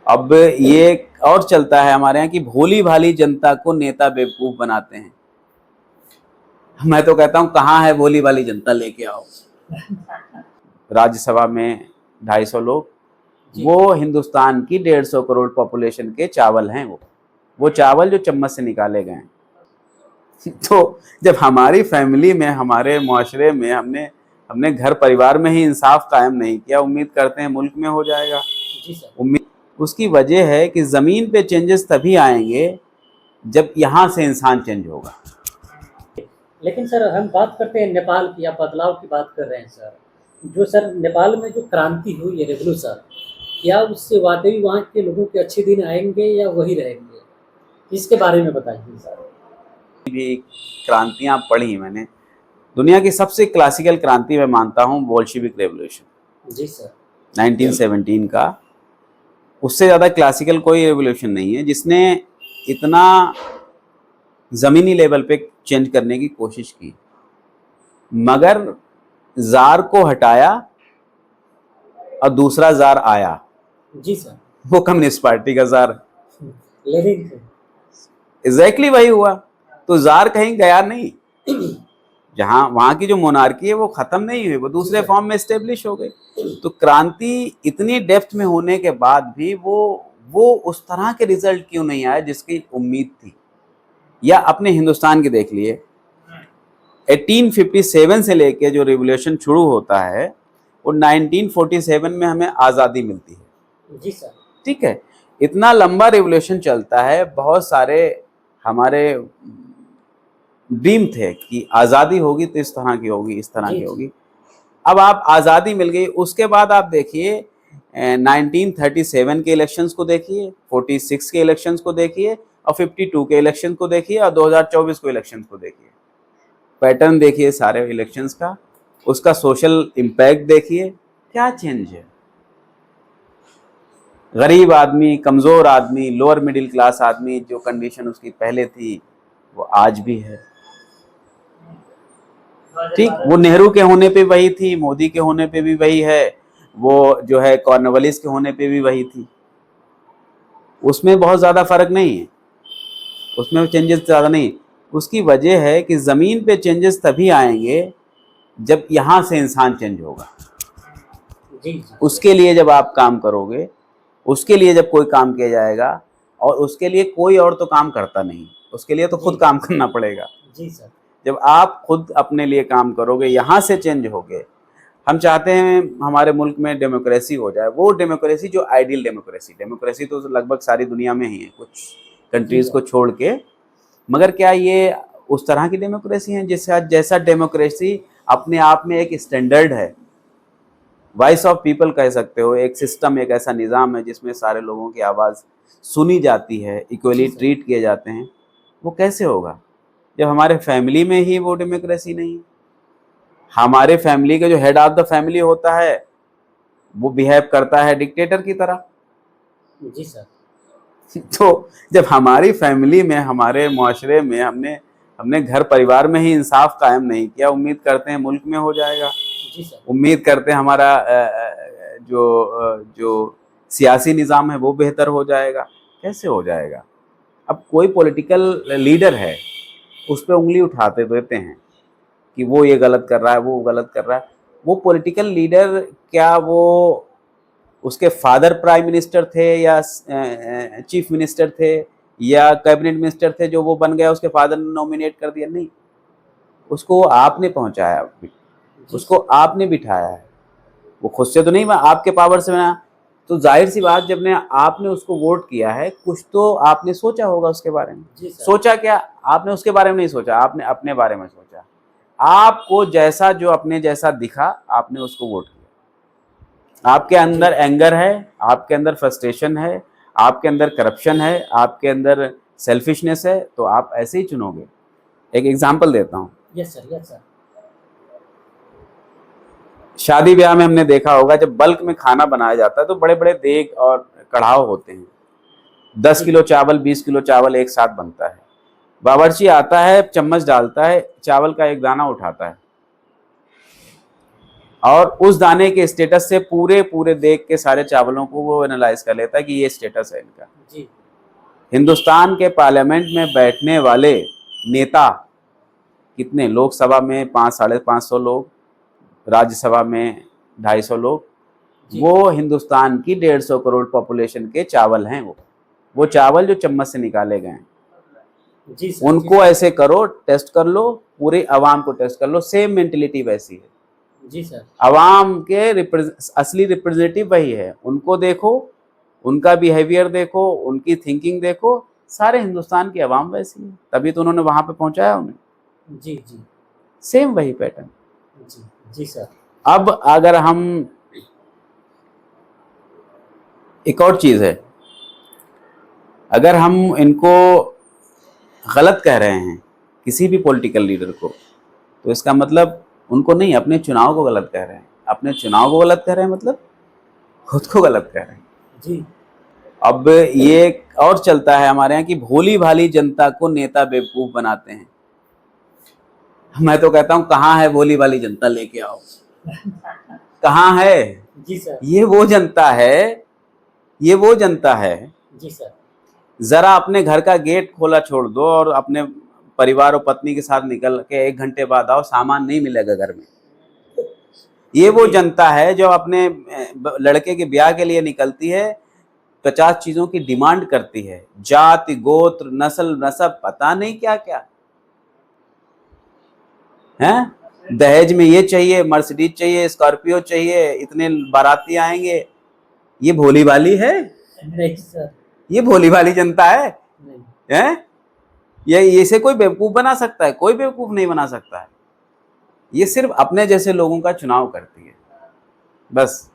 अब ये और चलता है हमारे यहाँ कि भोली भाली जनता को नेता बेवकूफ बनाते हैं। मैं तो कहता हूँ कहाँ है भोली भाली जनता, लेके आओ। राज्यसभा में 250 लोग, वो हिंदुस्तान की 150 करोड़ पॉपुलेशन के चावल हैं। वो चावल जो चम्मच से निकाले गए हैं। तो जब हमारी फैमिली में, हमारे मुआशरे में हमने घर परिवार में ही इंसाफ कायम नहीं किया, उम्मीद करते हैं मुल्क में हो जाएगा। जी सर। उम्मीद उसकी वजह है कि ज़मीन पे चेंजेस तभी आएंगे जब यहाँ से इंसान चेंज होगा। लेकिन सर हम बात करते हैं नेपाल की, या बदलाव की बात कर रहे हैं सर। जो सर नेपाल में जो क्रांति हुई है, रेवोल्यूशन, क्या उससे वाकई वहाँ के लोगों के अच्छे दिन आएंगे या वही रहेंगे? इसके बारे में बताइए सर। भी क्रांतियाँ पढ़ी मैंने। दुनिया की सबसे क्लासिकल क्रांति मैं मानता हूँ बोल्शेविक रेवोल्यूशन। जी सर। 1917 का, उससे ज़्यादा क्लासिकल कोई रेवोल्यूशन नहीं है जिसने इतना ज़मीनी लेवल पे चेंज करने की कोशिश की। मगर जार को हटाया और दूसरा जार आया। जी सर। वो कम्युनिस्ट पार्टी का जार। लेनिन। एग्जैक्टली वही हुआ। तो जार कहीं गया नहीं। जहां वहां की जो मोनार्की है वो खत्म नहीं हुई, वो दूसरे फॉर्म में एस्टेब्लिश हो गई। तो क्रांति इतनी डेप्थ में होने के बाद भी वो उस तरह के रिजल्ट क्यों नहीं आए जिसकी उम्मीद थी। या अपने हिंदुस्तान के देख लिए, 1857 से लेके जो रिवोल्यूशन शुरू होता है वो 1947 में हमें आज़ादी मिलती है। जी सर। ठीक है, इतना लंबा रिवोल्यूशन चलता है। बहुत सारे हमारे ड्रीम थे कि आज़ादी होगी तो इस तरह की होगी, इस तरह की होगी। अब आप आज़ादी मिल गई, उसके बाद आप देखिए 1937 के इलेक्शंस को देखिए, 46 के इलेक्शंस को देखिए, और 52 के इलेक्शन को देखिए, और 2024 को इलेक्शंस को देखिए। पैटर्न देखिए सारे इलेक्शंस का, उसका सोशल इम्पैक्ट देखिए, क्या चेंज है। गरीब आदमी, कमज़ोर आदमी, लोअर मिडिल क्लास आदमी, जो कंडीशन उसकी पहले थी वो आज भी है। ठीक, वो नेहरू के होने पे वही थी, मोदी के होने पे भी वही है, वो जो है कॉर्नवालिस के होने पे भी वही थी। उसमें बहुत ज़्यादा फर्क नहीं है, उसमें चेंजेस ज़्यादा नहीं। उसकी वजह है कि ज़मीन पे चेंजेस तभी आएंगे जब यहाँ से इंसान चेंज होगा। उसके लिए जब आप काम करोगे, उसके लिए जब कोई काम किया जाएगा, और उसके लिए कोई और तो काम करता नहीं, उसके लिए तो खुद काम करना पड़ेगा। जी सर। जब आप खुद अपने लिए काम करोगे, यहाँ से चेंज होगे। हम चाहते हैं हमारे मुल्क में डेमोक्रेसी हो जाए, वो डेमोक्रेसी जो आइडियल डेमोक्रेसी तो लगभग सारी दुनिया में ही है, कुछ कंट्रीज़ को छोड़ के। मगर क्या ये उस तरह की डेमोक्रेसी है जैसा डेमोक्रेसी अपने आप में एक स्टैंडर्ड है, वॉइस ऑफ पीपल कह सकते हो, एक सिस्टम, एक ऐसा निज़ाम है जिसमें सारे लोगों की आवाज़ सुनी जाती है, इक्वली ट्रीट किए जाते हैं। वो कैसे होगा जब हमारे फैमिली में ही वो डेमोक्रेसी नहीं। हमारे फैमिली का जो हेड ऑफ द फैमिली होता है वो बिहेव करता है डिक्टेटर की तरह। जी सर। तो जब हमारी फैमिली में, हमारे मुआशरे में हमने घर परिवार में ही इंसाफ कायम नहीं किया, उम्मीद करते हैं मुल्क में हो जाएगा। जी सर। उम्मीद करते हैं हमारा जो सियासी निज़ाम है वो बेहतर हो जाएगा। कैसे हो जाएगा? अब कोई पॉलिटिकल लीडर है, उस पर उंगली उठाते देते हैं कि वो ये गलत कर रहा है, वो गलत कर रहा है। वो पॉलिटिकल लीडर क्या वो उसके फादर प्राइम मिनिस्टर थे या चीफ मिनिस्टर थे या कैबिनेट मिनिस्टर थे जो वो बन गया, उसके फादर ने नॉमिनेट कर दिया? नहीं, उसको आपने पहुंचाया, उसको आपने बिठाया है। वो खुद से तो नहीं, आपके पावर से बना। तो जाहिर सी बात, जब ने आपने उसको वोट किया है, कुछ तो आपने सोचा होगा उसके बारे में। सोचा क्या? आपने उसके बारे में नहीं सोचा, आपने अपने बारे में सोचा। आपको जैसा, जो अपने जैसा दिखा, आपने उसको वोट किया। आपके अंदर एंगर है, आपके अंदर फ्रस्ट्रेशन है, आपके अंदर करप्शन है, आपके अंदर सेल्फिशनेस है, तो आप ऐसे ही चुनोगे। एक एग्जांपल देता हूँ। Yes sir, yes sir. शादी ब्याह में हमने देखा होगा, जब बल्क में खाना बनाया जाता है तो बड़े बड़े देग और कढ़ाव होते हैं। 10 किलो चावल, 20 किलो चावल एक साथ बनता है। बावर्ची आता है, चम्मच डालता है, चावल का एक दाना उठाता है, और उस दाने के स्टेटस से पूरे पूरे देश के सारे चावलों को वो एनालाइज कर लेता है कि ये स्टेटस है इनका। जी हिंदुस्तान के पार्लियामेंट में बैठने वाले नेता कितने, लोकसभा में 500-550 लोग, राज्यसभा में 250 लोग, जी वो हिंदुस्तान की 150 करोड़ पॉपुलेशन के चावल हैं। वो चावल जो चम्मच से निकाले गए हैं, जी सर। उनको ऐसे करो, टेस्ट कर लो, पूरी आवाम को टेस्ट कर लो, सेम मेंटेलिटी वैसी है। जी सर। आवाम के असली रिप्रेजेंटेटिव वही है, उनको देखो, उनका बिहेवियर देखो, उनकी थिंकिंग देखो, सारे हिंदुस्तान की आवाम वैसी है, तभी तो उन्होंने वहां पे पहुंचाया उन्हें। जी जी सेम वही पैटर्न। जी जी सर। अब अगर हम, एक और चीज है, अगर हम इनको गलत कह रहे हैं किसी भी पॉलिटिकल लीडर को, तो इसका मतलब उनको नहीं, अपने चुनाव को गलत कह रहे हैं। अपने चुनाव को गलत कह रहे हैं मतलब खुद को गलत कह रहे हैं। जी अब ये और चलता है हमारे यहाँ कि भोली भाली जनता को नेता बेवकूफ बनाते हैं। मैं तो कहता हूँ कहाँ है भोली भाली जनता, लेके आओ। कहाँ है? जी सर। ये वो जनता है, ये वो जनता है। जी सर। जरा अपने घर का गेट खोला छोड़ दो और अपने परिवार और पत्नी के साथ निकल के 1 घंटे बाद आओ, सामान नहीं मिलेगा घर में। ये वो जनता है जो अपने लड़के के ब्याह के लिए निकलती है, 50 चीजों की डिमांड करती है, जाति गोत्र नस्ल नसब पता नहीं क्या क्या है। दहेज में ये चाहिए, मर्सिडीज चाहिए, स्कॉर्पियो चाहिए, इतने बाराती आएंगे। ये भोली भाली है? नहीं सर। ये भोली भाली जनता है? नहीं। हैं? ये इसे कोई बेवकूफ बना सकता है? कोई बेवकूफ नहीं बना सकता है। ये सिर्फ अपने जैसे लोगों का चुनाव करती है बस।